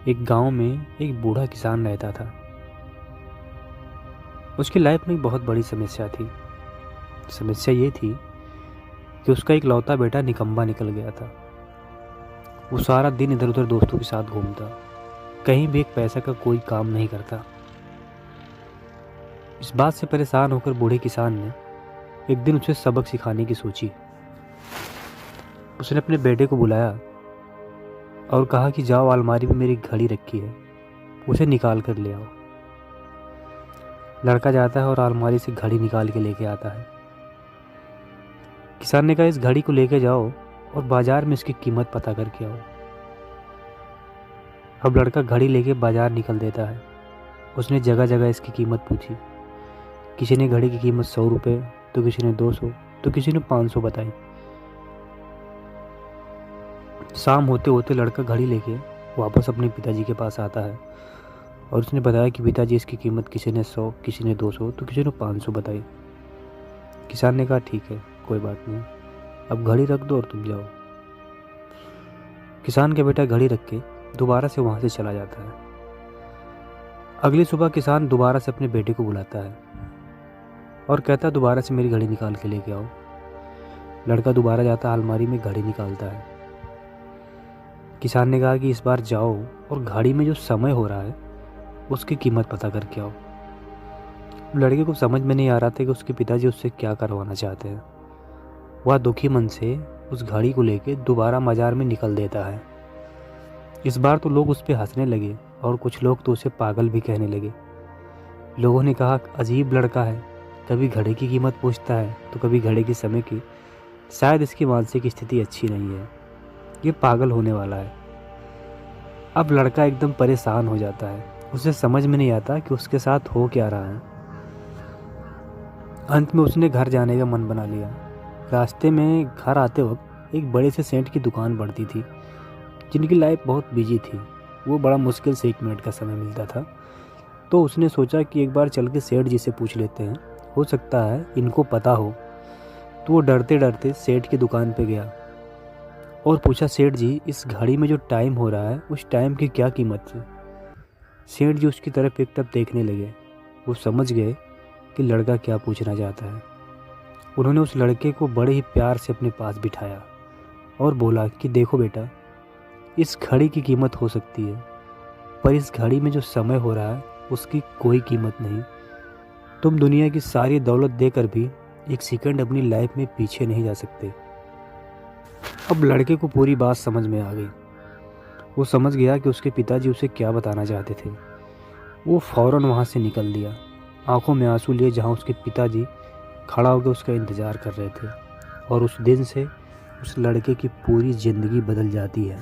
एक गांव में एक बूढ़ा किसान रहता था। उसकी लाइफ में एक बहुत बड़ी समस्या थी। समस्या ये थी कि उसका एक लौता बेटा निकम्मा निकल गया था। वो सारा दिन इधर उधर दोस्तों के साथ घूमता, कहीं भी एक पैसा का कोई काम नहीं करता। इस बात से परेशान होकर बूढ़े किसान ने एक दिन उसे सबक सिखाने की सोची। उसने अपने बेटे को बुलाया और कहा कि जाओ, अलमारी में मेरी घड़ी रखी है, उसे निकाल कर ले आओ। लड़का जाता है और अलमारी से घड़ी निकाल के लेके आता है। किसान ने कहा, इस घड़ी को लेके जाओ और बाजार में इसकी कीमत पता करके आओ। अब लड़का घड़ी लेके बाजार निकल देता है। उसने जगह जगह इसकी कीमत पूछी। किसी ने घड़ी की कीमत 100 रुपये, तो किसी ने 200, तो किसी ने 500 बताई। शाम होते होते लड़का घड़ी लेके वापस अपने पिताजी के पास आता है और उसने बताया कि पिताजी, इसकी कीमत किसी ने 100, किसी ने 200, तो किसी ने 500 बताई। किसान ने कहा, ठीक है, कोई बात नहीं, अब घड़ी रख दो और तुम जाओ। किसान का बेटा घड़ी रख के दोबारा से वहाँ से चला जाता है। अगली सुबह किसान दोबारा से अपने बेटे को बुलाता है और कहता है, दोबारा से मेरी घड़ी निकाल के लेके आओ। लड़का दोबारा जाता, अलमारी में घड़ी निकालता है। किसान ने कहा कि इस बार जाओ और घड़ी में जो समय हो रहा है उसकी कीमत पता करके आओ। लड़के को समझ में नहीं आ रहा था कि उसके पिताजी उससे क्या करवाना चाहते हैं। वह दुखी मन से उस घड़ी को लेके दोबारा बाजार में निकल देता है। इस बार तो लोग उस पर हंसने लगे और कुछ लोग तो उसे पागल भी कहने लगे। लोगों ने कहा, अजीब लड़का है, कभी घड़ी की कीमत पूछता है तो कभी घड़ी के समय की। शायद इसकी मानसिक स्थिति अच्छी नहीं है, ये पागल होने वाला है। अब लड़का एकदम परेशान हो जाता है। उसे समझ में नहीं आता कि उसके साथ हो क्या रहा है। अंत में उसने घर जाने का मन बना लिया। रास्ते में घर आते वक्त एक बड़े से सेंट की दुकान पड़ती थी, जिनकी लाइफ बहुत बिजी थी। वो बड़ा मुश्किल से 1 मिनट का समय मिलता था। तो उसने सोचा कि एक बार चल के सेठ जी से पूछ लेते हैं, हो सकता है इनको पता हो। तो वो डरते डरते सेठ की दुकान पे गया और पूछा, सेठ जी, इस घड़ी में जो टाइम हो रहा है उस टाइम की क्या कीमत है? सेठ जी उसकी तरफ एक तब देखने लगे। वो समझ गए कि लड़का क्या पूछना चाहता है। उन्होंने उस लड़के को बड़े ही प्यार से अपने पास बिठाया और बोला कि देखो बेटा, इस घड़ी की कीमत हो सकती है, पर इस घड़ी में जो समय हो रहा है उसकी कोई कीमत नहीं। तुम दुनिया की सारी दौलत देकर भी एक सेकंड अपनी लाइफ में पीछे नहीं जा सकते। अब लड़के को पूरी बात समझ में आ गई। वो समझ गया कि उसके पिताजी उसे क्या बताना चाहते थे। वो फौरन वहाँ से निकल दिया, आंखों में आंसू लिए, जहाँ उसके पिताजी खड़ा होकर उसका इंतज़ार कर रहे थे। और उस दिन से उस लड़के की पूरी ज़िंदगी बदल जाती है।